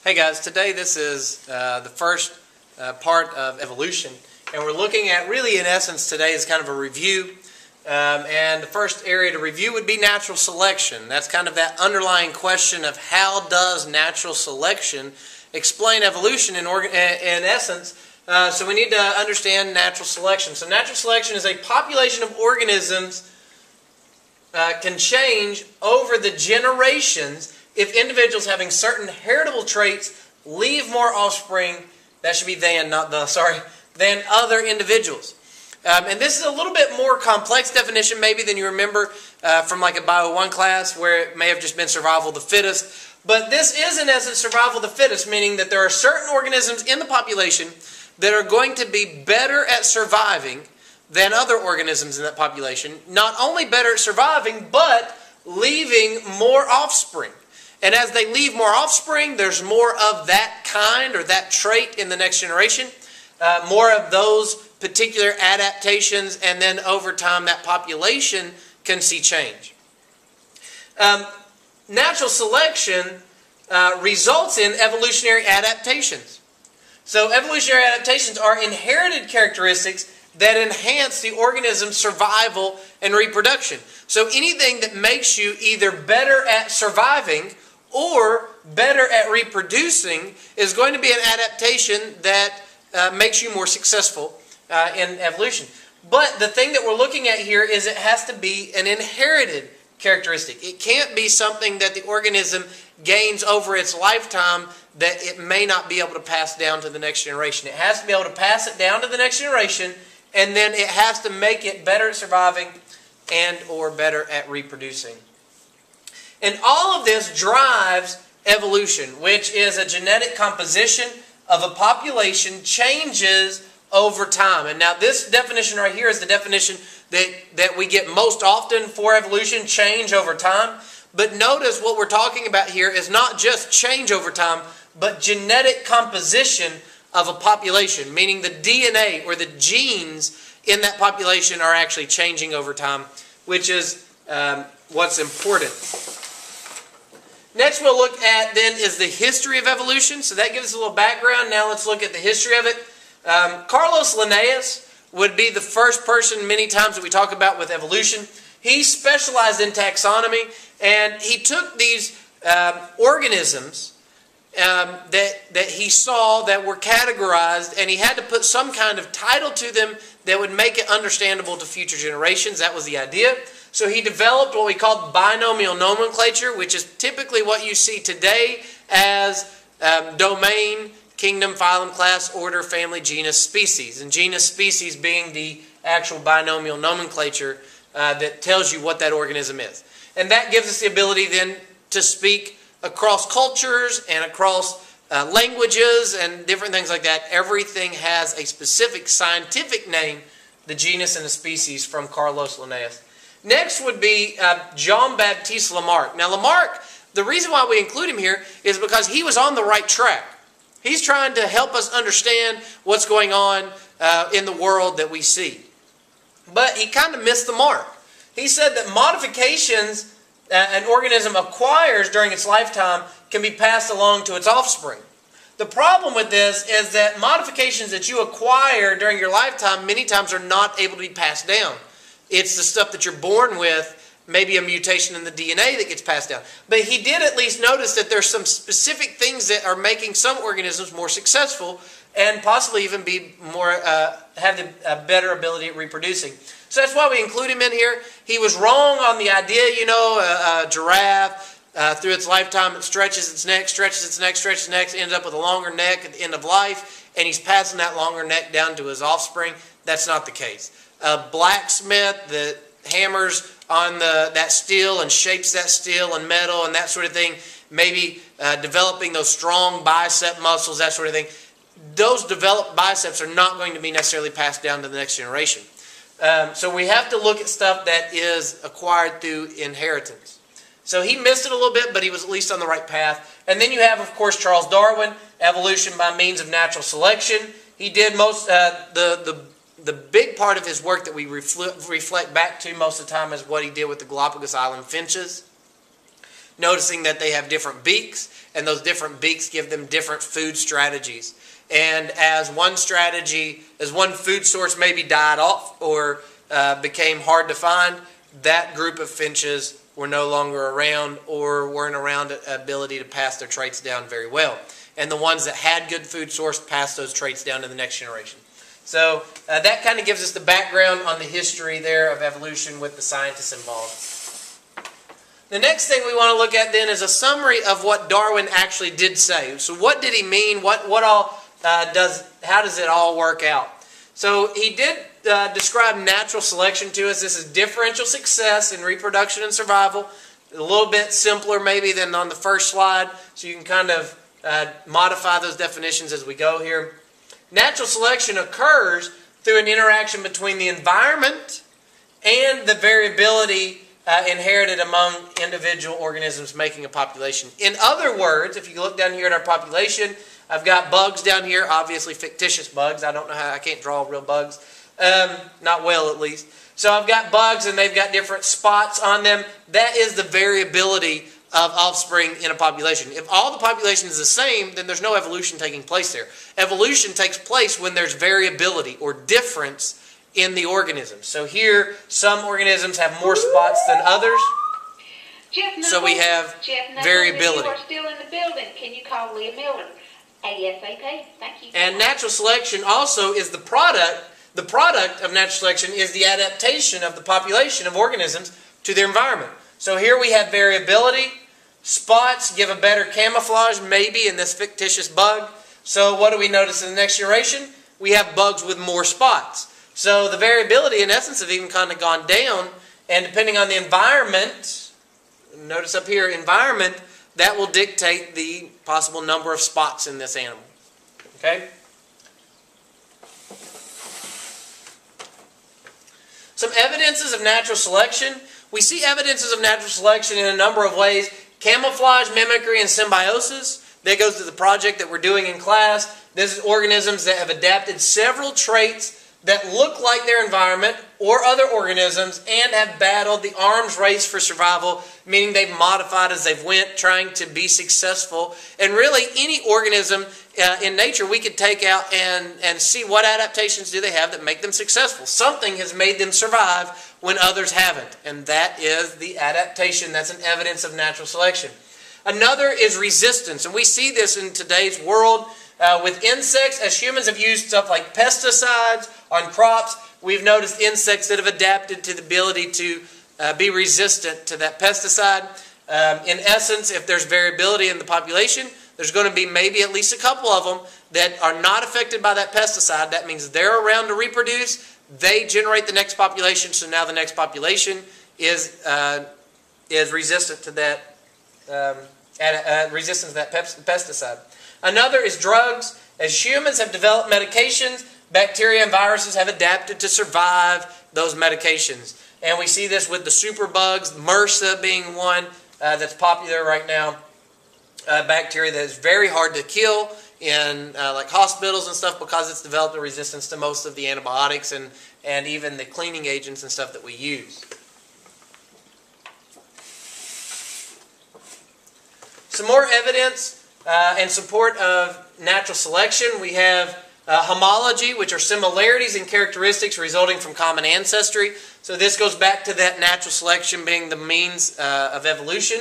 Hey guys, today this is the first part of evolution, and we're looking at, really in essence today is kind of a review, and the first area to review would be natural selection. That's kind of that underlying question of how does natural selection explain evolution in essence. So we need to understand natural selection. So natural selection is a population of organisms can change over the generations if individuals having certain heritable traits leave more offspring. That should be than, not the, sorry, than other individuals. And this is a little bit more complex definition maybe than you remember from like a Bio 1 class where it may have just been survival of the fittest. But this is in essence survival of the fittest, meaning that there are certain organisms in the population that are going to be better at surviving than other organisms in that population. Not only better at surviving, but leaving more offspring. And as they leave more offspring, there's more of that kind or that trait in the next generation. More of those particular adaptations, and then over time that population can see change. Natural selection results in evolutionary adaptations. So evolutionary adaptations are inherited characteristics that enhance the organism's survival and reproduction. So anything that makes you either better at surviving or better at reproducing is going to be an adaptation that makes you more successful in evolution. But the thing that we're looking at here is it has to be an inherited characteristic. It can't be something that the organism gains over its lifetime that it may not be able to pass down to the next generation. It has to be able to pass it down to the next generation, and then it has to make it better at surviving and or better at reproducing. And all of this drives evolution, which is a genetic composition of a population changes over time. And now this definition right here is the definition that we get most often for evolution, change over time. But notice what we're talking about here is not just change over time, but genetic composition of a population, meaning the DNA or the genes in that population are actually changing over time, which is what's important. Next we'll look at then is the history of evolution. So that gives us a little background. Now let's look at the history of it. Carlos Linnaeus would be the first person many times that we talk about with evolution. He specialized in taxonomy, and he took these organisms that he saw that were categorized, and he had to put some kind of title to them that would make it understandable to future generations. That was the idea. So he developed what we call binomial nomenclature, which is typically what you see today as domain, kingdom, phylum, class, order, family, genus, species. And genus, species being the actual binomial nomenclature that tells you what that organism is. And that gives us the ability then to speak across cultures and across languages and different things like that. Everything has a specific scientific name, the genus and the species, from Carlos Linnaeus. Next would be Jean-Baptiste Lamarck. Now Lamarck, the reason why we include him here is because he was on the right track. He's trying to help us understand what's going on in the world that we see. But he kind of missed the mark. He said that modifications an organism acquires during its lifetime can be passed along to its offspring. The problem with this is that modifications that you acquire during your lifetime many times are not able to be passed down. It's the stuff that you're born with, maybe a mutation in the DNA that gets passed down. But he did at least notice that there's some specific things that are making some organisms more successful and possibly even be more have a better ability at reproducing. So that's why we include him in here. He was wrong on the idea, you know, a giraffe through its lifetime it stretches its neck, stretches its neck, stretches its neck, ends up with a longer neck at the end of life, and he's passing that longer neck down to his offspring. That's not the case. A blacksmith that hammers on that steel and shapes that steel and metal and that sort of thing, maybe developing those strong bicep muscles, that sort of thing, those developed biceps are not going to be necessarily passed down to the next generation. So we have to look at stuff that is acquired through inheritance. So he missed it a little bit, but he was at least on the right path. And then you have, of course, Charles Darwin, evolution by means of natural selection. He did most the big part of his work that we reflect back to most of the time is what he did with the Galapagos Island finches. noticing that they have different beaks, and those different beaks give them different food strategies. And as one food source maybe died off or became hard to find, that group of finches were no longer around or weren't around ability to pass their traits down very well. And the ones that had good food source passed those traits down to the next generation. So that kind of gives us the background on the history there of evolution with the scientists involved. The next thing we want to look at then is a summary of what Darwin actually did say. So what did he mean? How does it all work out? So he did describe natural selection to us. This is differential success in reproduction and survival. A little bit simpler maybe than on the first slide, so you can kind of modify those definitions as we go here. Natural selection occurs through an interaction between the environment and the variability inherited among individual organisms making a population. In other words, if you look down here at our population, I've got bugs down here, obviously fictitious bugs. I don't know how, I can't draw real bugs. Not well, at least. So I've got bugs and they've got different spots on them. That is the variability of offspring in a population. If all the population is the same, then there's no evolution taking place there. Evolution takes place when there's variability or difference in the organism. So here, some organisms have more spots than others. So we have variability. You are still in the building. Can you call Leah Miller? ASAP. Thank you. And natural selection also is the product. The product of natural selection is the adaptation of the population of organisms to their environment. So here we have variability. Spots give a better camouflage, maybe, in this fictitious bug. So what do we notice in the next generation? We have bugs with more spots. So the variability, in essence, have even kind of gone down. And depending on the environment, notice up here, environment, that will dictate the possible number of spots in this animal. Okay? Some evidences of natural selection. We see evidences of natural selection in a number of ways. Camouflage, mimicry, and symbiosis. That goes to the project that we're doing in class. This is organisms that have adapted several traits that look like their environment or other organisms and have battled the arms race for survival, meaning they've modified as they've went, trying to be successful. And really, any organism in nature we could take out and see what adaptations do they have that make them successful. Something has made them survive when others haven't, and that is the adaptation. That's an evidence of natural selection. Another is resistance, and we see this in today's world. With insects, as humans have used stuff like pesticides on crops, we've noticed insects that have adapted to the ability to be resistant to that pesticide. In essence, if there's variability in the population, there's going to be maybe at least a couple of them that are not affected by that pesticide. That means they're around to reproduce. They generate the next population, so now the next population is resistant to that resistance to that pesticide. Another is drugs. As humans have developed medications, bacteria and viruses have adapted to survive those medications. And we see this with the superbugs, MRSA being one that's popular right now. Bacteria that is very hard to kill in like hospitals and stuff because it's developed a resistance to most of the antibiotics and even the cleaning agents and stuff that we use. Some more evidence in support of natural selection. We have homology, which are similarities in characteristics resulting from common ancestry. So this goes back to that natural selection being the means of evolution.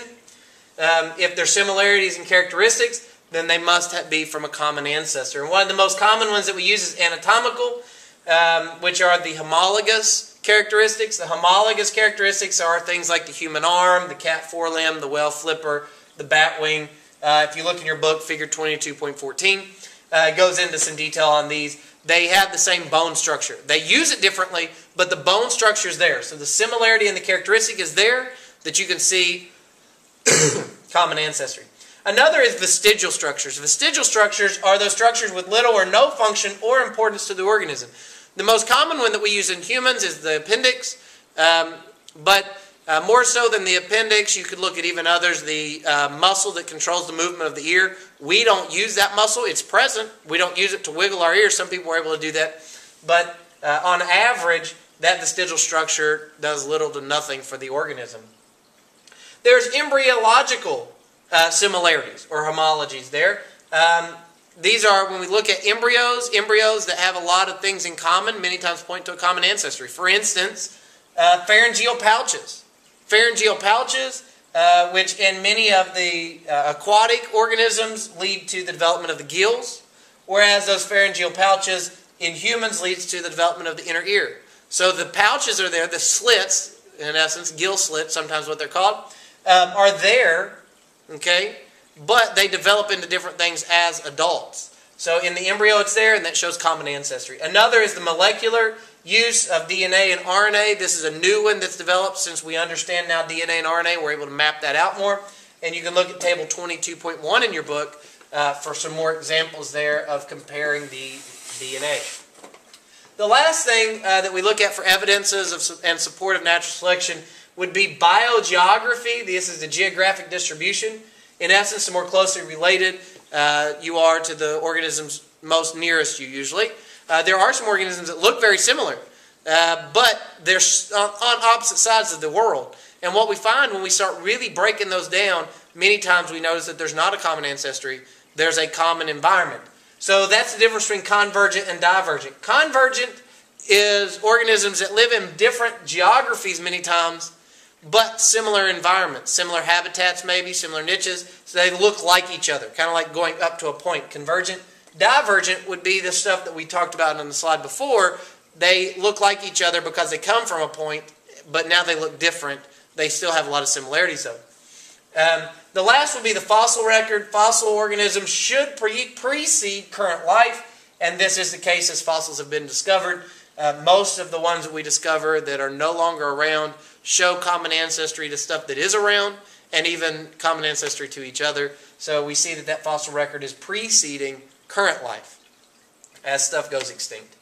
If there's similarities in characteristics, then they must be from a common ancestor. And one of the most common ones that we use is anatomical, which are the homologous characteristics. The homologous characteristics are things like the human arm, the cat forelimb, the whale flipper, the bat wing. If you look in your book, figure 22.14, it goes into some detail on these. They have the same bone structure. They use it differently, but the bone structure is there. So the similarity in the characteristic is there that you can see common ancestry. Another is vestigial structures. Vestigial structures are those structures with little or no function or importance to the organism. The most common one that we use in humans is the appendix, but more so than the appendix, you could look at even others, the muscle that controls the movement of the ear. We don't use that muscle. It's present. We don't use it to wiggle our ears. Some people are able to do that. But on average, that vestigial structure does little to nothing for the organism. There's embryological similarities or homologies there. These are, when we look at embryos that have a lot of things in common, many times point to a common ancestry. For instance, pharyngeal pouches. Pharyngeal pouches, which in many of the aquatic organisms lead to the development of the gills, whereas those pharyngeal pouches in humans leads to the development of the inner ear. So the pouches are there, the slits, in essence, gill slits, sometimes what they're called, are there, okay, but they develop into different things as adults. So in the embryo it's there, and that shows common ancestry. Another is the molecular use of DNA and RNA. This is a new one that's developed since we understand now DNA and RNA. We're able to map that out more. And you can look at table 22.1 in your book for some more examples there of comparing the DNA. The last thing that we look at for evidences and support of natural selection would be biogeography. This is the geographic distribution. In essence, the more closely related you are to the organisms most nearest you usually. There are some organisms that look very similar, but they're on opposite sides of the world. And what we find when we start really breaking those down, many times we notice that there's not a common ancestry, there's a common environment. So that's the difference between convergent and divergent. Convergent is organisms that live in different geographies many times, but similar environments, similar habitats maybe, similar niches, so they look like each other, kind of like going up to a point. Convergent. Divergent would be the stuff that we talked about on the slide before. They look like each other because they come from a point, but now they look different. They still have a lot of similarities though. The last would be the fossil record. Fossil organisms should precede current life, and this is the case as fossils have been discovered. Most of the ones that we discover that are no longer around show common ancestry to stuff that is around, and even common ancestry to each other. So we see that fossil record is preceding current life as stuff goes extinct.